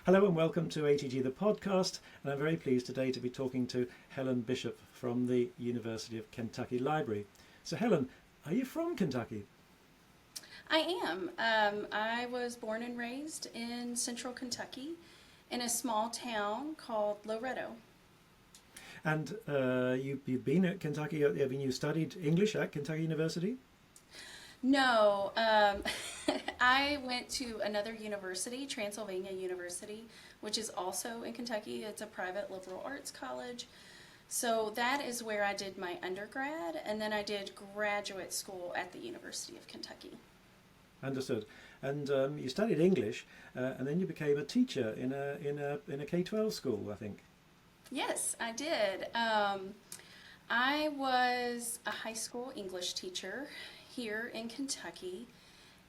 Hello and welcome to ATG the podcast, and I'm very pleased today to be talking to Helen Bischoff from the University of Kentucky Library. So Helen, are you from Kentucky? I am. I was born and raised in central Kentucky in a small town called Loretto. And you've been at Kentucky, you studied English at Kentucky University? No, I went to another university, Transylvania University, which is also in Kentucky. It's a private liberal arts college. So that is where I did my undergrad, and then I did graduate school at the University of Kentucky. Understood. And you studied English, and then you became a teacher in a K-12 school, I think. Yes, I did. I was a high school English teacher here in Kentucky,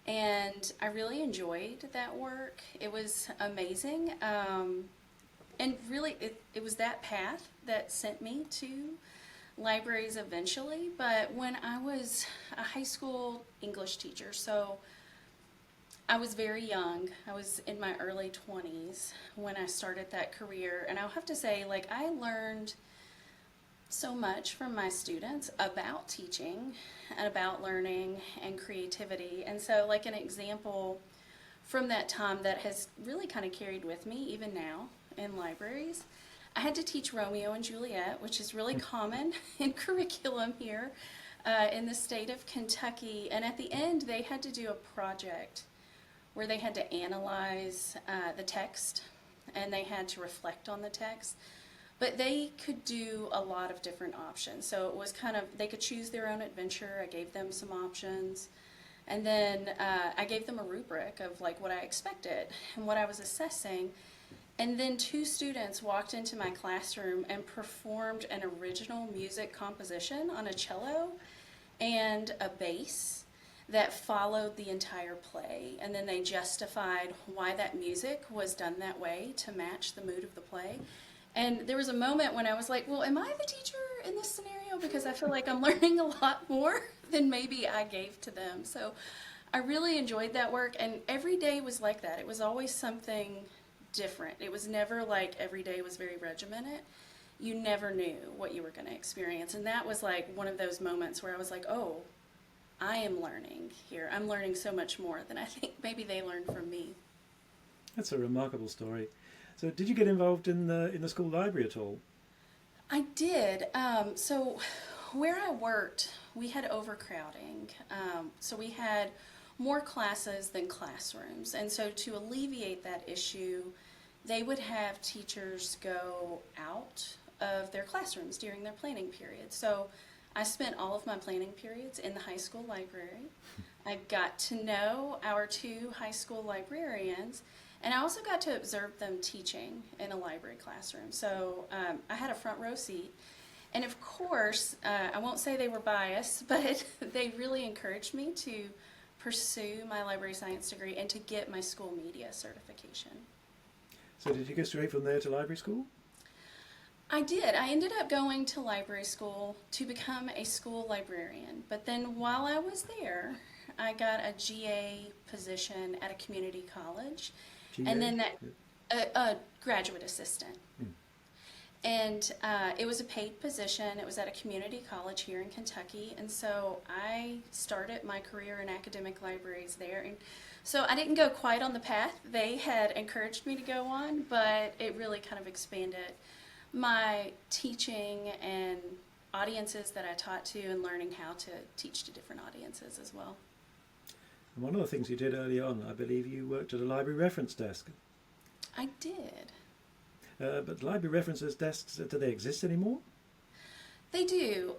and I really enjoyed that work. It was amazing. And really, it was that path that sent me to libraries eventually. But when I was a high school English teacher, so I was very young. I was in my early 20s when I started that career. And I'll have to say, I learned so much from my students about teaching and about learning and creativity. And so, an example from that time that has really kind of carried with me even now in libraries, I had to teach Romeo and Juliet, which is really common in curriculum here in the state of Kentucky. And at the end, they had to do a project where they had to analyze the text and they had to reflect on the text. But they could do a lot of different options. So it was they could choose their own adventure. I gave them some options. And then I gave them a rubric of what I expected and what I was assessing. And then two students walked into my classroom and performed an original music composition on a cello and a bass that followed the entire play. And then they justified why that music was done that way to match the mood of the play. And there was a moment when I was like, well, am I the teacher in this scenario? Because I feel like I'm learning a lot more than maybe I gave to them. So I really enjoyed that work, and every day was like that. It was always something different. It was never like every day was very regimented. You never knew what you were going to experience. And that was one of those moments where I was like, oh, I am learning here. I'm learning so much more than I think maybe they learned from me. That's a remarkable story. So did you get involved in the school library at all? I did. So where I worked, we had overcrowding. So we had more classes than classrooms. And so to alleviate that issue, they would have teachers go out of their classrooms during their planning period. So I spent all of my planning periods in the high school library. I got to know our two high school librarians, and I also got to observe them teaching in a library classroom. So I had a front row seat. And of course, I won't say they were biased, but they really encouraged me to pursue my library science degree and to get my school media certification. So did you go straight from there to library school? I did. I ended up going to library school to become a school librarian. But then while I was there, I got a GA position at a community college. GA? And then a graduate assistant. And it was a paid position. It was at a community college here in Kentucky. And so I started my career in academic libraries there. And so I didn't go quite on the path they had encouraged me to go on, but it really kind of expanded my teaching and audiences that I taught to, and learning how to teach to different audiences as well. And one of the things you did early on, I believe you worked at a library reference desk. I did. But library references desks, do they exist anymore? They do.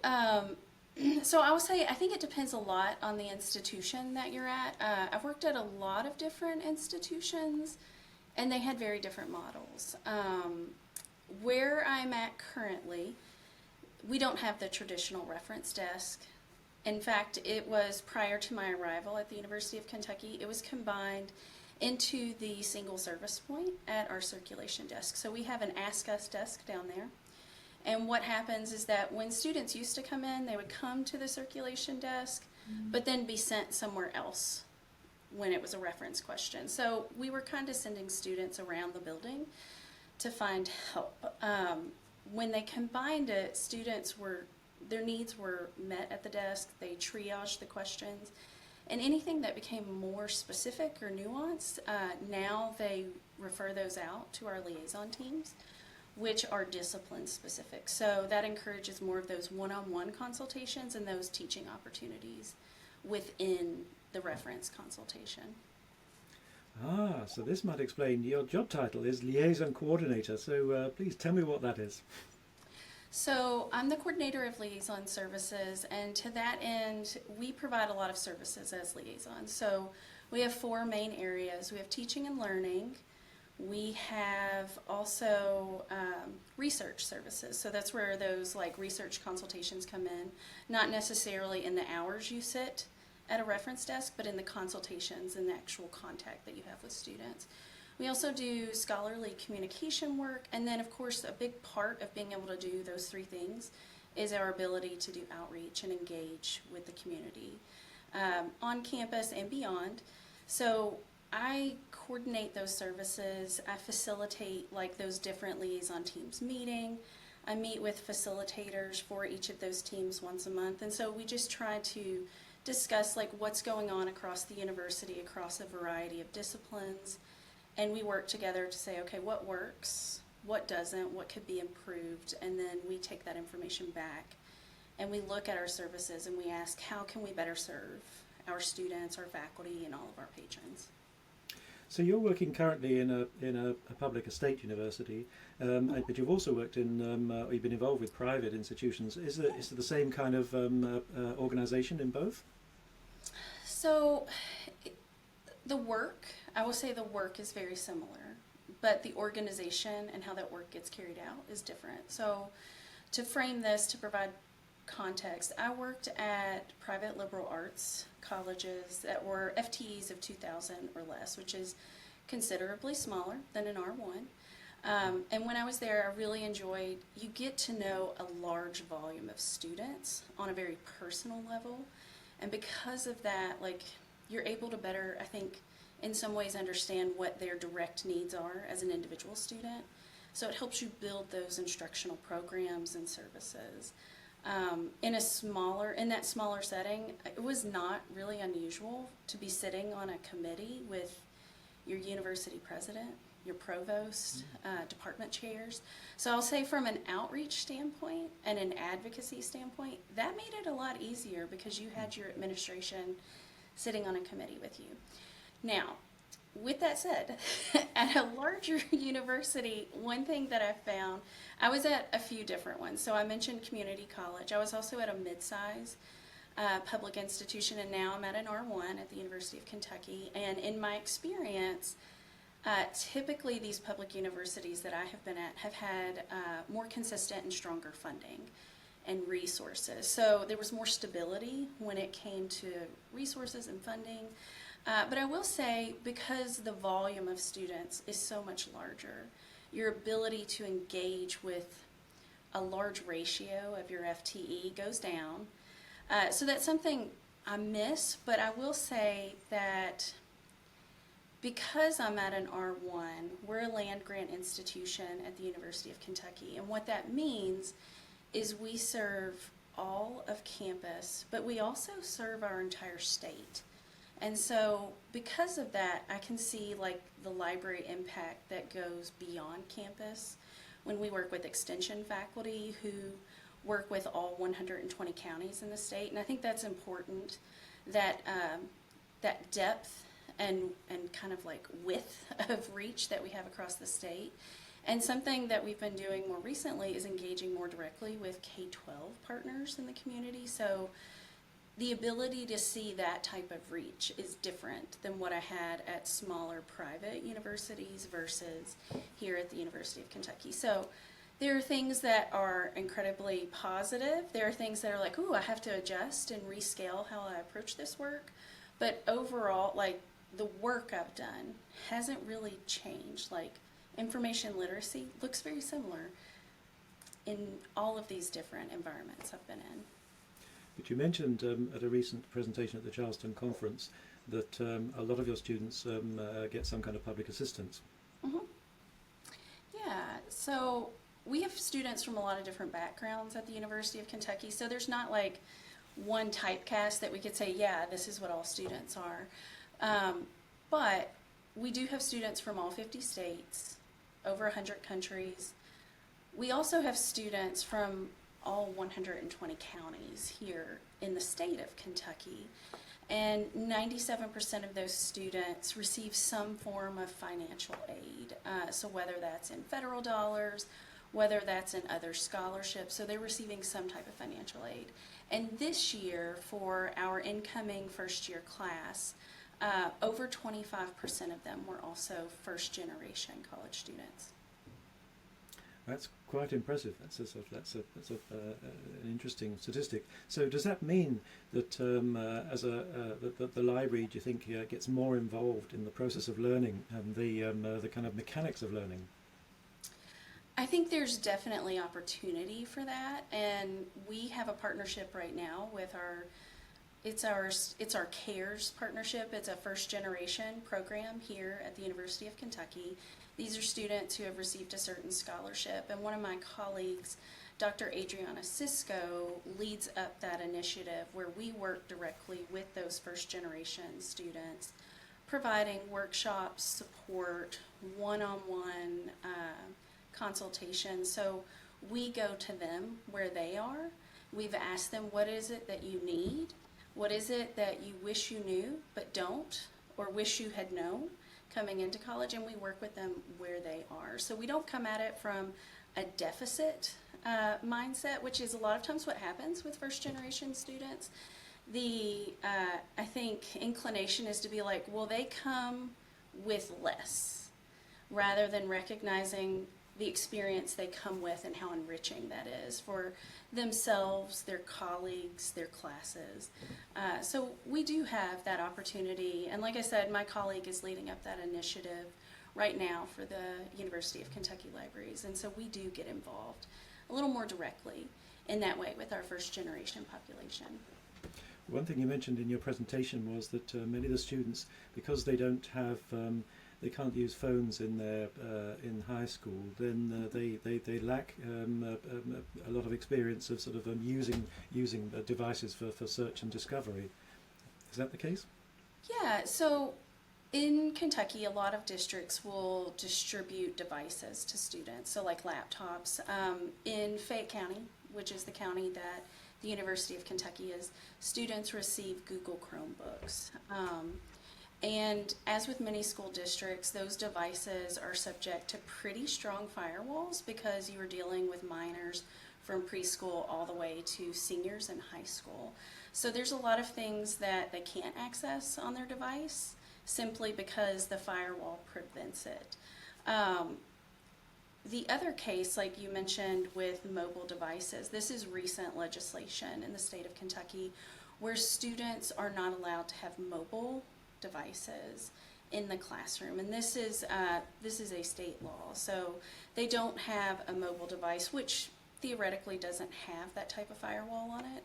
So I would say I think it depends a lot on the institution that you're at. I've worked at a lot of different institutions, and they had very different models. Where I'm at currently, we don't have the traditional reference desk. In fact, it was prior to my arrival at the University of Kentucky. It was combined into the single service point at our circulation desk. So we have an Ask Us desk down there. And what happens is that when students used to come in, they would come to the circulation desk, but then be sent somewhere else when it was a reference question. So we were kind of sending students around the building to find help. When they combined it, their needs were met at the desk. They triaged the questions. And anything that became more specific or nuanced, now they refer those out to our liaison teams, which are discipline specific. So that encourages more of those one-on-one consultations and those teaching opportunities within the reference consultation. So this might explain your job title is Liaison Coordinator. So please tell me what that is. So I'm the coordinator of Liaison Services, and to that end, we provide a lot of services as liaisons. So we have 4 main areas. We have teaching and learning. We have also research services. So that's where those like research consultations come in, not necessarily in the hours you sit at a reference desk, but in the consultations and the actual contact that you have with students. We also do scholarly communication work, and then of course a big part of being able to do those 3 things is our ability to do outreach and engage with the community on campus and beyond. So I coordinate those services. I facilitate like those different liaison teams meeting. I meet with facilitators for each of those teams once a month, and so we just try to discuss like what's going on across the university, across a variety of disciplines. And we work together to say, okay, what works, what doesn't, what could be improved, and then we take that information back and we look at our services and we ask, how can we better serve our students, our faculty, and all of our patrons? So you're working currently in a public estate university, but you've also worked in, or you've been involved with private institutions. Is it the same kind of organisation in both? So I will say the work is very similar, but the organization and how that work gets carried out is different. So to frame this, to provide context, I worked at private liberal arts colleges that were FTEs of 2,000 or less, which is considerably smaller than an R1. And when I was there, I really enjoyed, you get to know a large volume of students on a very personal level. And because of that, like, you're able to better, I think, in some ways understand what their direct needs are as an individual student. So it helps you build those instructional programs and services. In that smaller setting, it was not really unusual to be sitting on a committee with your university president, your provost, department chairs. So I'll say from an outreach standpoint and an advocacy standpoint, that made it a lot easier because you had your administration sitting on a committee with you. Now, with that said, at a larger university, one thing that I found, I was at a few different ones. So I mentioned community college. I was also at a mid-size public institution, and now I'm at an R1 at the University of Kentucky. And in my experience, typically these public universities that I have been at have had more consistent and stronger funding and resources. So there was more stability when it came to resources and funding. But I will say, because the volume of students is so much larger, your ability to engage with a large ratio of your FTE goes down. So that's something I miss, but I will say that because I'm at an R1, we're a land grant institution at the University of Kentucky, and what that means is we serve all of campus, but we also serve our entire state. And so because of that, I can see like the library impact that goes beyond campus when we work with extension faculty who work with all 120 counties in the state. And I think that's important, that that depth and kind of like width of reach that we have across the state. And something that we've been doing more recently is engaging more directly with K-12 partners in the community. So the ability to see that type of reach is different than what I had at smaller private universities versus here at the University of Kentucky. So there are things that are incredibly positive. There are things that are like, ooh, I have to adjust and rescale how I approach this work. But overall, like, the work I've done hasn't really changed. Like, information literacy looks very similar in all of these different environments I've been in. But you mentioned at a recent presentation at the Charleston conference that a lot of your students get some kind of public assistance. hmm Yeah, so we have students from a lot of different backgrounds at the University of Kentucky, so there's not like one typecast that we could say, yeah, this is what all students are. But we do have students from all 50 states, over 100 countries. We also have students from all 120 counties here in the state of Kentucky. And 97% of those students receive some form of financial aid. So whether that's in federal dollars, whether that's in other scholarships, so they're receiving some type of financial aid. And this year, for our incoming first year class, over 25% of them were also first generation college students. That's quite impressive. That's an interesting statistic. So does that mean that the library, do you think, gets more involved in the process of learning and the kind of mechanics of learning? I think there's definitely opportunity for that, and we have a partnership right now with it's our CARES partnership. It's a first generation program here at the University of Kentucky. These are students who have received a certain scholarship, and one of my colleagues, Dr. Adriana Cisco, leads up that initiative where we work directly with those first generation students, providing workshops, support, one-on-one consultation. So we go to them where they are. We've asked them, what is it that you need? What is it that you wish you knew but don't, or wish you had known coming into college? And we work with them where they are. So we don't come at it from a deficit mindset, which is a lot of times what happens with first generation students. I think inclination is to be like, well, they come with less, rather than recognizing the experience they come with and how enriching that is for themselves, their colleagues, their classes. So we do have that opportunity, and like I said, my colleague is leading up that initiative right now for the University of Kentucky Libraries, and so we do get involved a little more directly in that way with our first generation population. One thing you mentioned in your presentation was that many of the students, because they don't have they can't use phones in their in high school, then they lack a lot of experience of sort of using devices for search and discovery. Is that the case? Yeah, so in Kentucky, a lot of districts will distribute devices to students, so like laptops. In Fayette County, which is the county that the University of Kentucky is, students receive Google Chromebooks. And as with many school districts, those devices are subject to pretty strong firewalls because you are dealing with minors from preschool all the way to seniors in high school. So there's a lot of things that they can't access on their device simply because the firewall prevents it. The other case, like you mentioned with mobile devices, this is recent legislation in the state of Kentucky where students are not allowed to have mobile devices in the classroom, and this is a state law. So they don't have a mobile device, which theoretically doesn't have that type of firewall on it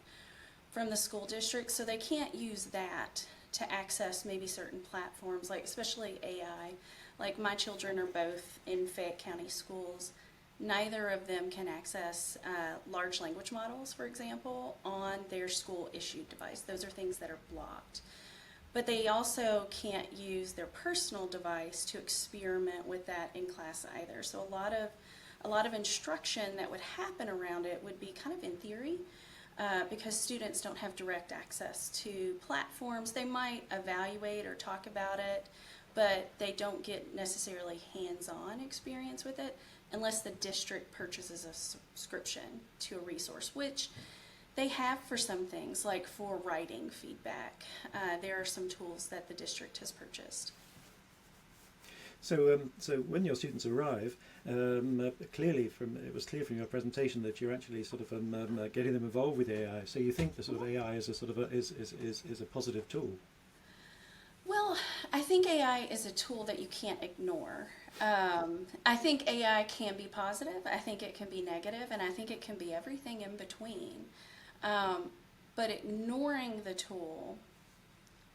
from the school district, so they can't use that to access maybe certain platforms, like especially AI. Like my children are both in Fayette County schools. Neither of them can access large language models, for example, on their school issued device. Those are things that are blocked. But they also can't use their personal device to experiment with that in class either. So a lot of instruction that would happen around it would be kind of in theory, because students don't have direct access to platforms. They might evaluate or talk about it, but they don't get necessarily hands-on experience with it unless the district purchases a subscription to a resource, which they have for some things, like for writing feedback. There are some tools that the district has purchased. So when your students arrive, it was clear from your presentation that you're actually sort of getting them involved with AI. So you think the sort of AI is a sort of is a positive tool? Well, I think AI is a tool that you can't ignore. I think AI can be positive, I think it can be negative, and I think it can be everything in between. But ignoring the tool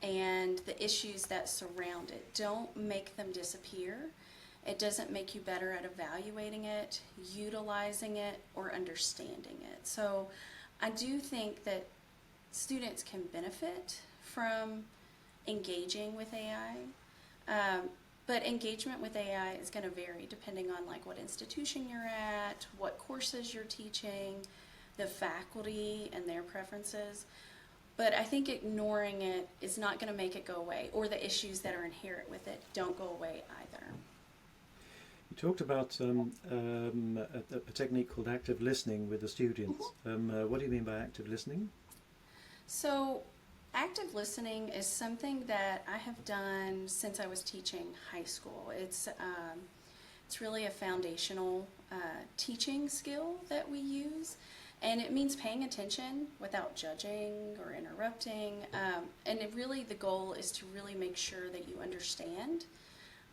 and the issues that surround it. Don't make them disappear. It doesn't make you better at evaluating it, utilizing it, or understanding it. So I do think that students can benefit from engaging with AI. But engagement with AI is going to vary depending on like what institution you're at, what courses you're teaching, the faculty and their preferences. But I think ignoring it is not going to make it go away, or the issues that are inherent with it don't go away either. You talked about a technique called active listening with the students. What do you mean by active listening? So active listening is something that I have done since I was teaching high school. It's really a foundational teaching skill that we use, and it means paying attention without judging or interrupting. And the goal is to really make sure that you understand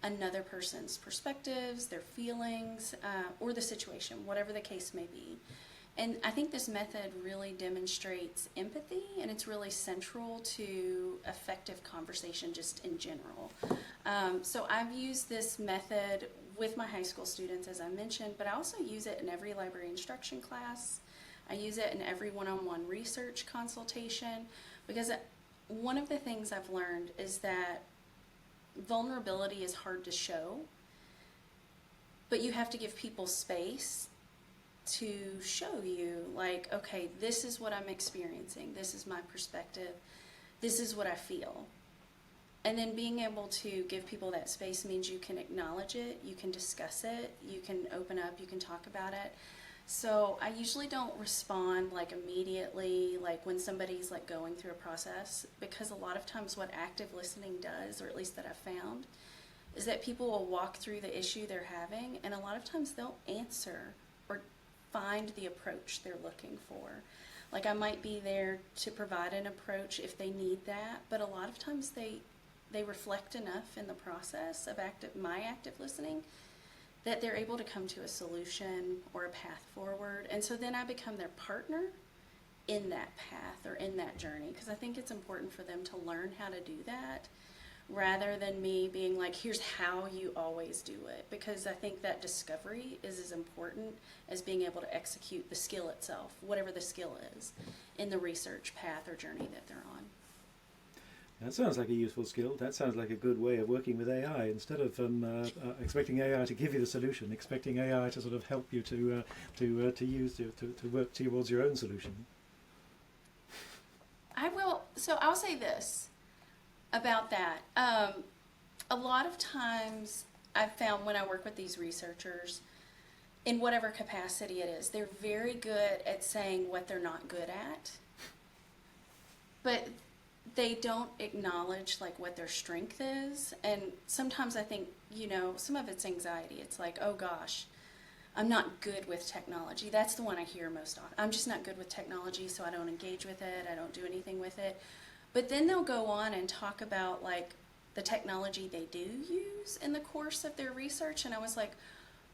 another person's perspectives, their feelings, or the situation, whatever the case may be. And I think this method really demonstrates empathy, and it's really central to effective conversation just in general. So I've used this method with my high school students, as I mentioned, but I also use it in every library instruction class. I use it in every one-on-one research consultation, because one of the things I've learned is that vulnerability is hard to show, but you have to give people space to show you, like, okay, this is what I'm experiencing, this is my perspective, this is what I feel. And then being able to give people that space means you can acknowledge it, you can discuss it, you can open up, you can talk about it. So I usually don't respond like immediately, like when somebody's like going through a process, because a lot of times what active listening does, or at least that I've found, is that people will walk through the issue they're having, and a lot of times they'll answer or find the approach they're looking for. Like I might be there to provide an approach if they need that, but a lot of times they reflect enough in the process of my active listening that they're able to come to a solution or a path forward. And so then I become their partner in that path or in that journey, because I think it's important for them to learn how to do that, rather than me being like, here's how you always do it, because I think that discovery is as important as being able to execute the skill itself, whatever the skill is, in the research path or journey that they're on. That sounds like a useful skill. That sounds like a good way of working with AI. Instead of expecting AI to give you the solution, expecting AI to sort of help you to work towards your own solution. I'll say this about that. A lot of times I've found when I work with these researchers, in whatever capacity it is, they're very good at saying what they're not good at, but they don't acknowledge like what their strength is. And sometimes I think, some of it's anxiety. It's like, oh gosh, I'm not good with technology. That's the one I hear most often. I'm just not good with technology, so I don't engage with it. I don't do anything with it. But then they'll go on and talk about like the technology they do use in the course of their research. And I was like,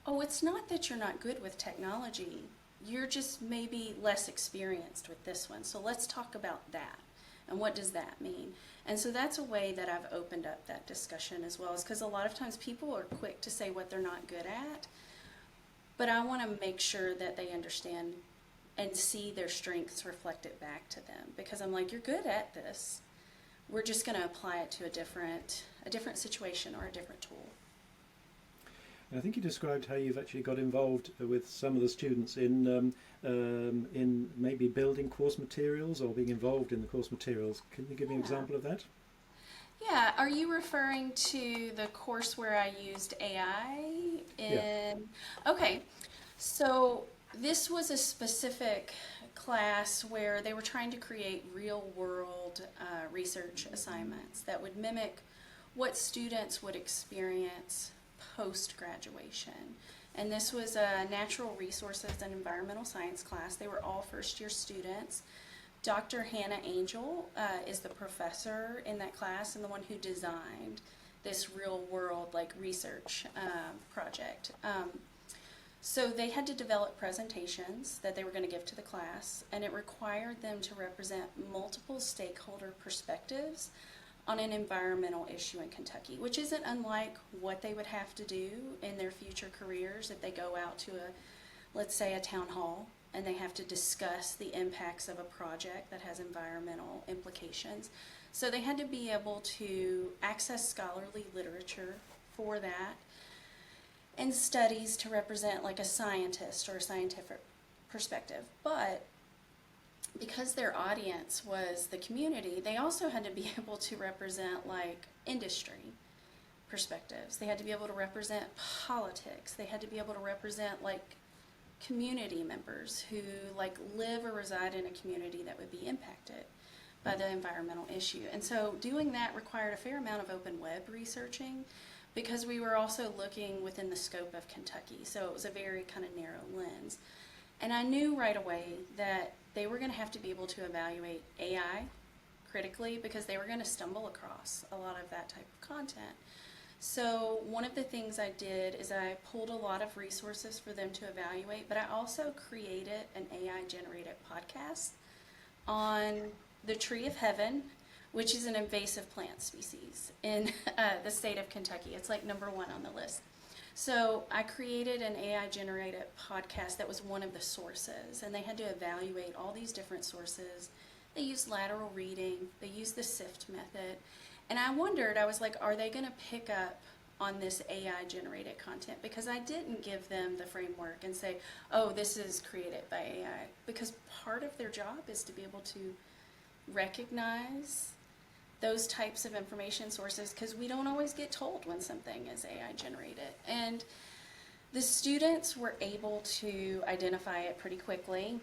oh, it's not that you're not good with technology. You're just maybe less experienced with this one. So let's talk about that. And what does that mean? And so that's a way that I've opened up that discussion as well, is because a lot of times people are quick to say what they're not good at, but I want to make sure that they understand and see their strengths reflected back to them, because I'm like, you're good at this. We're just going to apply it to a different situation or a different tool. I think you described how you've actually got involved with some of the students in maybe building course materials or being involved in the course materials. Can you give me an example of that? Yeah, are you referring to the course where I used AI in? Yeah. Okay, so this was a specific class where they were trying to create real-world research assignments that would mimic what students would experience post-graduation. And this was a natural resources and environmental science class. They were all first-year students. Dr. Hannah Angel is the professor in that class and the one who designed this real-world research project. So they had to develop presentations that they were going to give to the class, and it required them to represent multiple stakeholder perspectives on an environmental issue in Kentucky, which isn't unlike what they would have to do in their future careers if they go out to let's say a town hall, and they have to discuss the impacts of a project that has environmental implications. So they had to be able to access scholarly literature for that and studies to represent like a scientist or a scientific perspective. But because their audience was the community, they also had to be able to represent like industry perspectives. They had to be able to represent politics. They had to be able to represent like community members who like live or reside in a community that would be impacted by the environmental issue. And so doing that required a fair amount of open web researching, because we were also looking within the scope of Kentucky. So it was a very kind of narrow lens. And I knew right away that they were going to have to be able to evaluate AI critically, because they were going to stumble across a lot of that type of content. So one of the things I did is I pulled a lot of resources for them to evaluate, but I also created an AI-generated podcast on the tree of heaven, which is an invasive plant species in the state of Kentucky. It's like #1 on the list. So I created an AI-generated podcast that was one of the sources, and they had to evaluate all these different sources. They used lateral reading, they used the SIFT method, and I wondered, I was like, are they going to pick up on this AI-generated content? Because I didn't give them the framework and say, oh, this is created by AI, because part of their job is to be able to recognize those types of information sources, because we don't always get told when something is AI generated. And the students were able to identify it pretty quickly,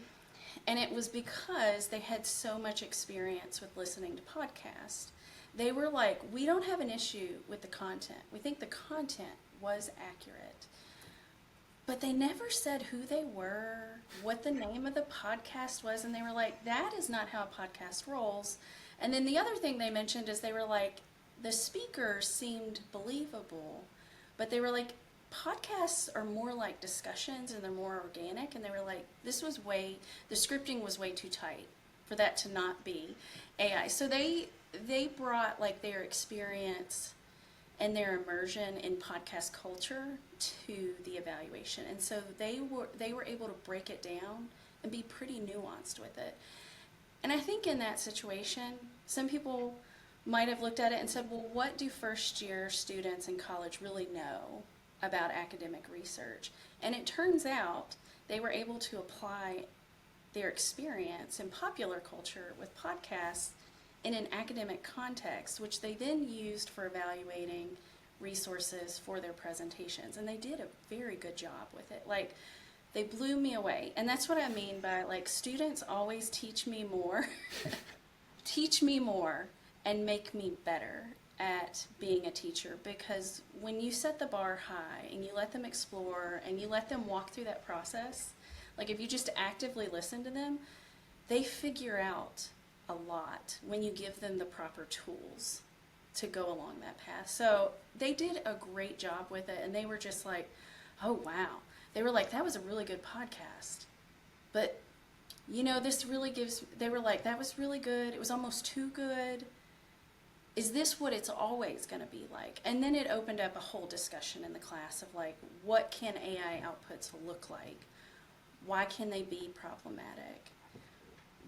and it was because they had so much experience with listening to podcasts. They were like, we don't have an issue with the content. We think the content was accurate. But they never said who they were, what the name of the podcast was, and they were like, that is not how a podcast rolls. And then the other thing they mentioned is they were like, the speakers seemed believable, but they were like, podcasts are more like discussions and they're more organic, and they were like, the scripting was way too tight for that to not be AI. So they brought like their experience and their immersion in podcast culture to the evaluation. And so they were able to break it down and be pretty nuanced with it. And I think in that situation, some people might have looked at it and said, well, what do first-year students in college really know about academic research? And it turns out they were able to apply their experience in popular culture with podcasts in an academic context, which they then used for evaluating resources for their presentations. And they did a very good job with it. Like, they blew me away. And that's what I mean by, like, students always teach me more, teach me more, and make me better at being a teacher. Because when you set the bar high and you let them explore and you let them walk through that process, like if you just actively listen to them, they figure out a lot when you give them the proper tools to go along that path. So they did a great job with it, and they were just like, oh wow. They were like, that was a really good podcast. But, you know, they were like, that was really good. It was almost too good. Is this what it's always going to be like? And then it opened up a whole discussion in the class of like, what can AI outputs look like? Why can they be problematic?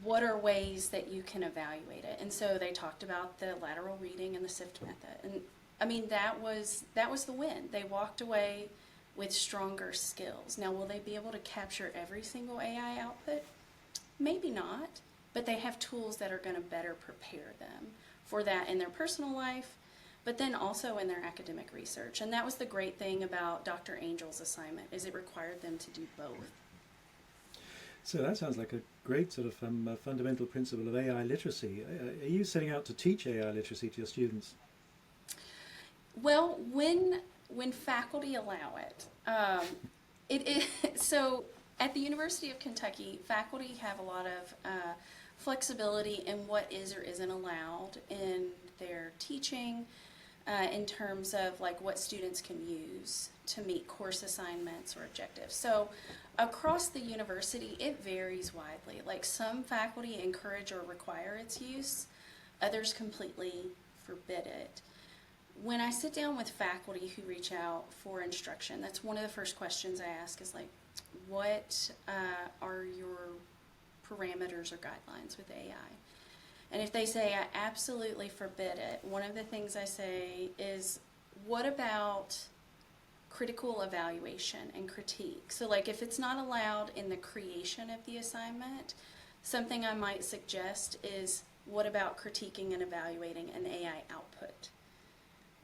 What are ways that you can evaluate it? And so they talked about the lateral reading and the SIFT method. And I mean, that was the win. They walked away with stronger skills. Now, will they be able to capture every single AI output? Maybe not, but they have tools that are going to better prepare them for that in their personal life, but then also in their academic research. And that was the great thing about Dr. Angel's assignment, is it required them to do both. So that sounds like a great sort of fundamental principle of AI literacy. Are you setting out to teach AI literacy to your students? Well, when faculty allow it, so at the University of Kentucky, faculty have a lot of flexibility in what is or isn't allowed in their teaching, in terms of like what students can use to meet course assignments or objectives. So across the university, it varies widely. Like some faculty encourage or require its use, others completely forbid it. When I sit down with faculty who reach out for instruction, that's one of the first questions I ask is like, what are your parameters or guidelines with AI? And if they say, I absolutely forbid it, one of the things I say is, what about critical evaluation and critique? So like if it's not allowed in the creation of the assignment, something I might suggest is, what about critiquing and evaluating an AI output?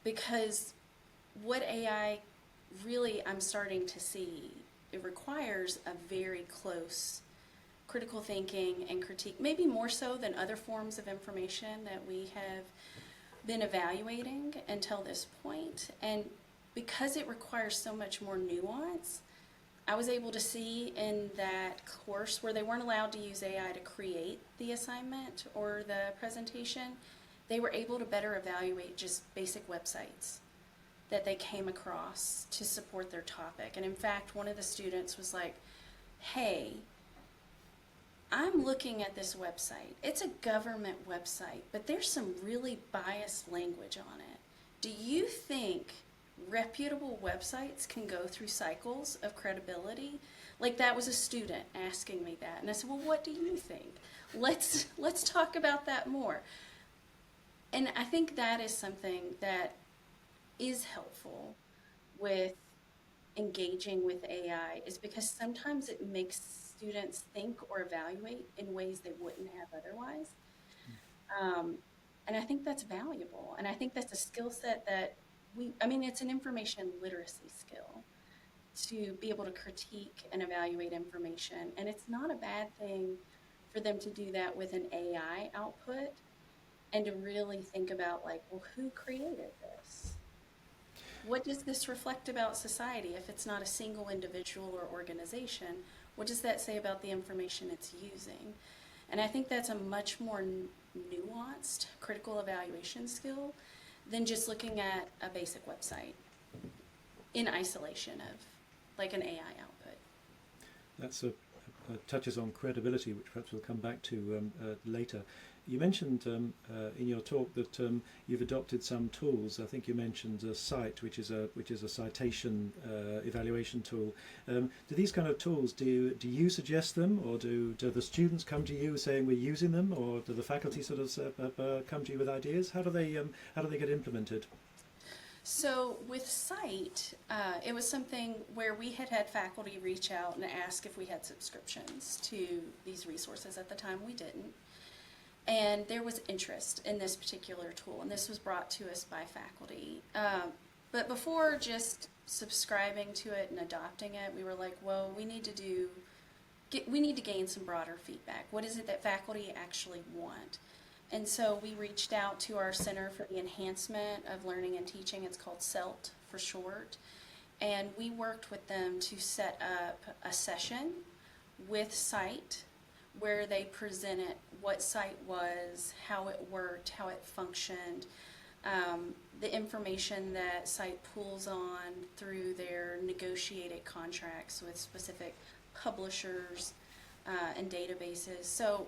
Because what AI really I'm starting to see, it requires a very close critical thinking and critique, maybe more so than other forms of information that we have been evaluating until this point. And because it requires so much more nuance, I was able to see in that course where they weren't allowed to use AI to create the assignment or the presentation, they were able to better evaluate just basic websites that they came across to support their topic. And in fact, one of the students was like, hey, I'm looking at this website. It's a government website, but there's some really biased language on it. Do you think reputable websites can go through cycles of credibility? Like, that was a student asking me that. And I said, well, what do you think? Let's talk about that more. And I think that is something that is helpful with engaging with AI, is because sometimes it makes students think or evaluate in ways they wouldn't have otherwise. And I think that's valuable. And I think that's a skill set that it's an information literacy skill to be able to critique and evaluate information. And it's not a bad thing for them to do that with an AI output and to really think about, like, well, who created this? What does this reflect about society? If it's not a single individual or organization, what does that say about the information it's using? And I think that's a much more nuanced critical evaluation skill than just looking at a basic website in isolation of like an AI output. That's touches on credibility, which perhaps we'll come back to later. You mentioned in your talk that you've adopted some tools. I think you mentioned Cite, which is a citation evaluation tool. Do these kind of tools, do you suggest them, or do the students come to you saying we're using them, or do the faculty sort of come to you with ideas? How do they get implemented? So with Cite, it was something where we had faculty reach out and ask if we had subscriptions to these resources. At the time, we didn't. And there was interest in this particular tool, and this was brought to us by faculty. But before just subscribing to it and adopting it, we were like, well, we need to gain some broader feedback. What is it that faculty actually want? And so we reached out to our Center for the Enhancement of Learning and Teaching. It's called CELT for short. And we worked with them to set up a session with Cite where they presented what Cite was, how it worked, how it functioned, the information that Cite pulls on through their negotiated contracts with specific publishers and databases. So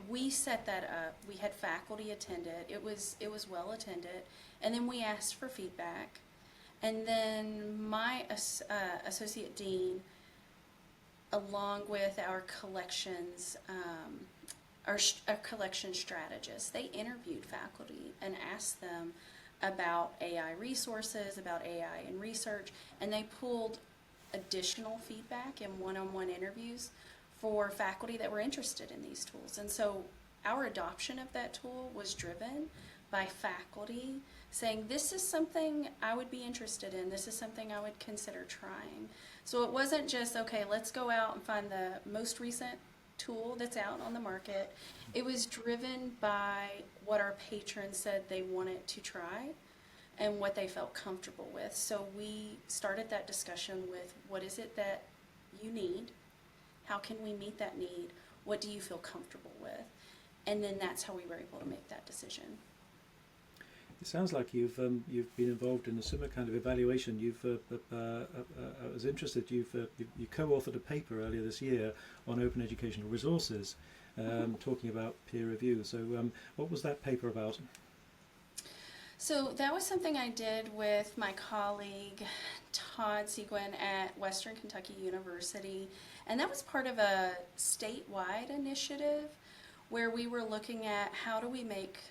we set that up. We had faculty attend it. It was well attended, and then we asked for feedback. And then my associate dean, along with our collections, our collection strategists, they interviewed faculty and asked them about AI resources, about AI in research, and they pulled additional feedback in one-on-one interviews for faculty that were interested in these tools. And so our adoption of that tool was driven by faculty saying, this is something I would be interested in, this is something I would consider trying. So it wasn't just, okay, let's go out and find the most recent tool that's out on the market. It was driven by what our patrons said they wanted to try and what they felt comfortable with. So we started that discussion with, what is it that you need? How can we meet that need? What do you feel comfortable with? And then that's how we were able to make that decision. It sounds like you've been involved in a similar kind of evaluation. I was interested. You co-authored a paper earlier this year on open educational resources, talking about peer review. So, what was that paper about? So that was something I did with my colleague Todd Seguin at Western Kentucky University, and that was part of a statewide initiative where we were looking at how do we make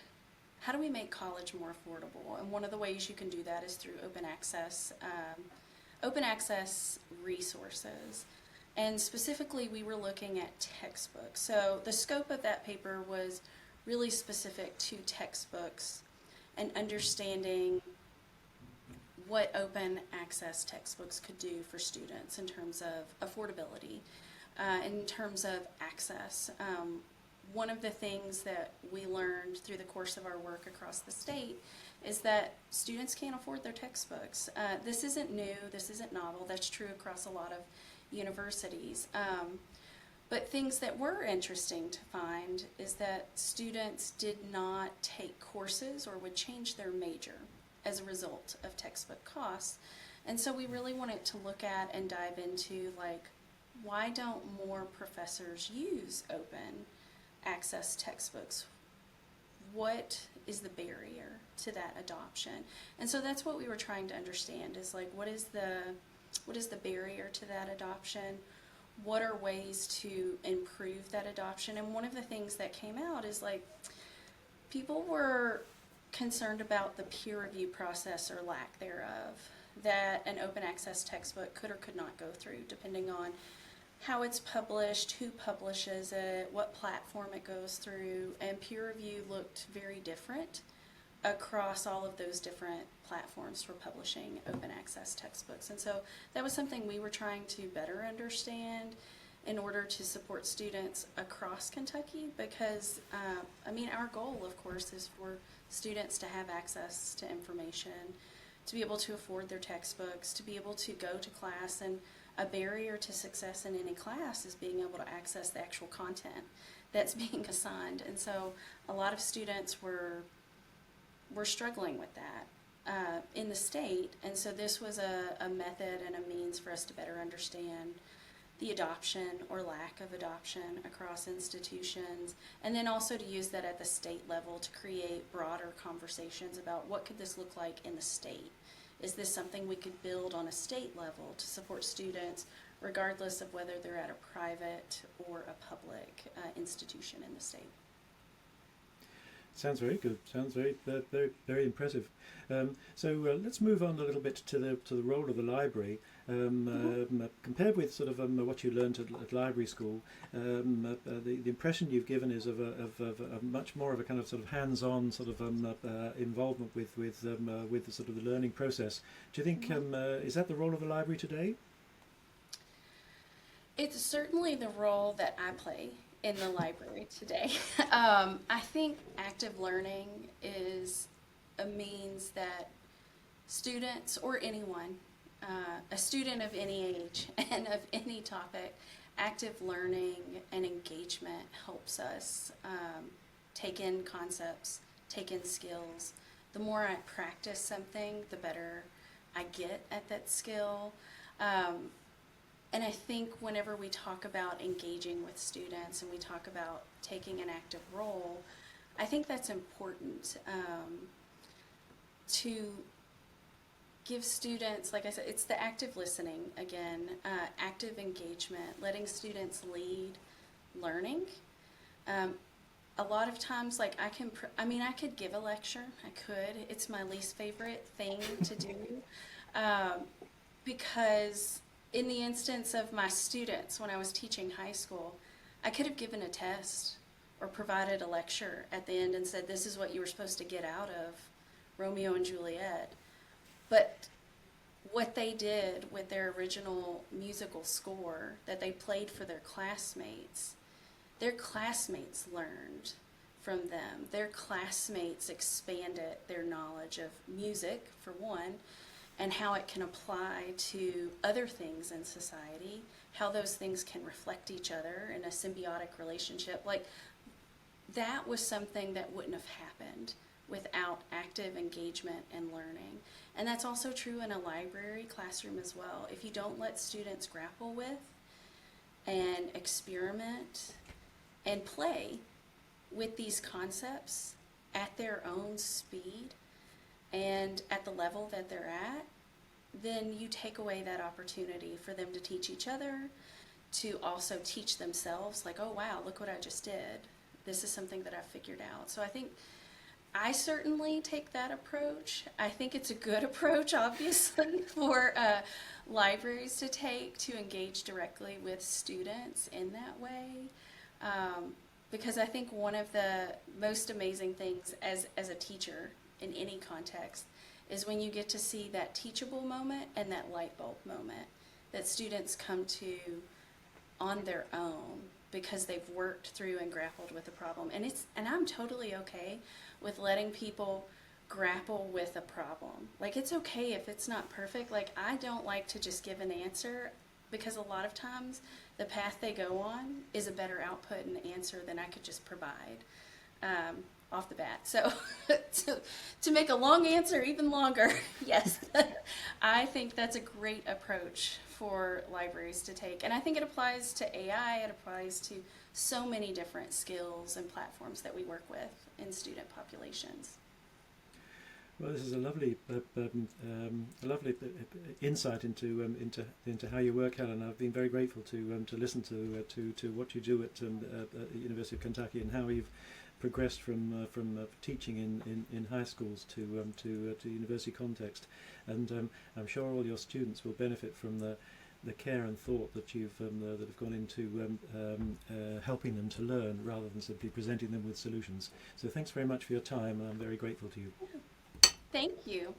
college more affordable, and one of the ways you can do that is through open access resources. And specifically, we were looking at textbooks. So the scope of that paper was really specific to textbooks and understanding what open access textbooks could do for students in terms of affordability, in terms of access. One of the things that we learned through the course of our work across the state is that students can't afford their textbooks. This isn't new, this isn't novel, that's true across a lot of universities. But things that were interesting to find is that students did not take courses or would change their major as a result of textbook costs. And so we really wanted to look at and dive into, like, why don't more professors use open access textbooks? What is the barrier to that adoption? And so that's what we were trying to understand, is like, what is the barrier to that adoption? What are ways to improve that adoption? And one of the things that came out is, like, people were concerned about the peer review process or lack thereof that an open access textbook could or could not go through, depending on how it's published, who publishes it, what platform it goes through, and peer review looked very different across all of those different platforms for publishing open access textbooks. And so that was something we were trying to better understand in order to support students across Kentucky, because our goal, of course, is for students to have access to information, to be able to afford their textbooks, to be able to go to class. And a barrier to success in any class is being able to access the actual content that's being assigned. And so a lot of students were struggling with that in the state. And so this was a method and a means for us to better understand the adoption or lack of adoption across institutions, and then also to use that at the state level to create broader conversations about what could this look like in the state. Is this something we could build on a state level to support students regardless of whether they're at a private or a public institution in the state? Sounds very good. Sounds very impressive. So let's move on a little bit to the role of the library. Compared with sort of what you learned at library school, the impression you've given is of a much more of a kind of sort of hands-on sort of involvement with the sort of the learning process. Do you think is that the role of the library today? It's certainly the role that I play in the library today. I think active learning is a means that students, or anyone, a student of any age and of any topic, active learning and engagement helps us take in concepts, take in skills. The more I practice something, the better I get at that skill. And I think whenever we talk about engaging with students and we talk about taking an active role, I think that's important to give students, like I said, it's the active listening again, active engagement, letting students lead learning. A lot of times, like I could give a lecture, it's my least favorite thing to do, because in the instance of my students, when I was teaching high school, I could have given a test or provided a lecture at the end and said, this is what you were supposed to get out of Romeo and Juliet. But what they did with their original musical score that they played for their classmates learned from them. Their classmates expanded their knowledge of music, for one, and how it can apply to other things in society, how those things can reflect each other in a symbiotic relationship. Like, that was something that wouldn't have happened without active engagement and learning. And that's also true in a library classroom as well. If you don't let students grapple with and experiment and play with these concepts at their own speed, and at the level that they're at, then you take away that opportunity for them to teach each other, to also teach themselves, like, oh wow, look what I just did. This is something that I figured out. So I think I certainly take that approach. I think it's a good approach, obviously, for libraries to take, to engage directly with students in that way. Because I think one of the most amazing things as a teacher in any context is when you get to see that teachable moment and that light bulb moment that students come to on their own because they've worked through and grappled with a problem. And I'm totally okay with letting people grapple with a problem. Like, it's okay if it's not perfect. Like, I don't like to just give an answer, because a lot of times the path they go on is a better output and answer than I could just provide off the bat. So to make a long answer even longer, yes, I think that's a great approach for libraries to take. And I think it applies to AI, it applies to so many different skills and platforms that we work with in student populations. Well, this is a lovely insight into how you work, Helen. I've been very grateful to listen to what you do at the University of Kentucky, and how you've progressed from teaching in high schools to university context. And I'm sure all your students will benefit from the care and thought that you've that have gone into helping them to learn, rather than simply presenting them with solutions. So thanks very much for your time, and I'm very grateful to you. Thank you.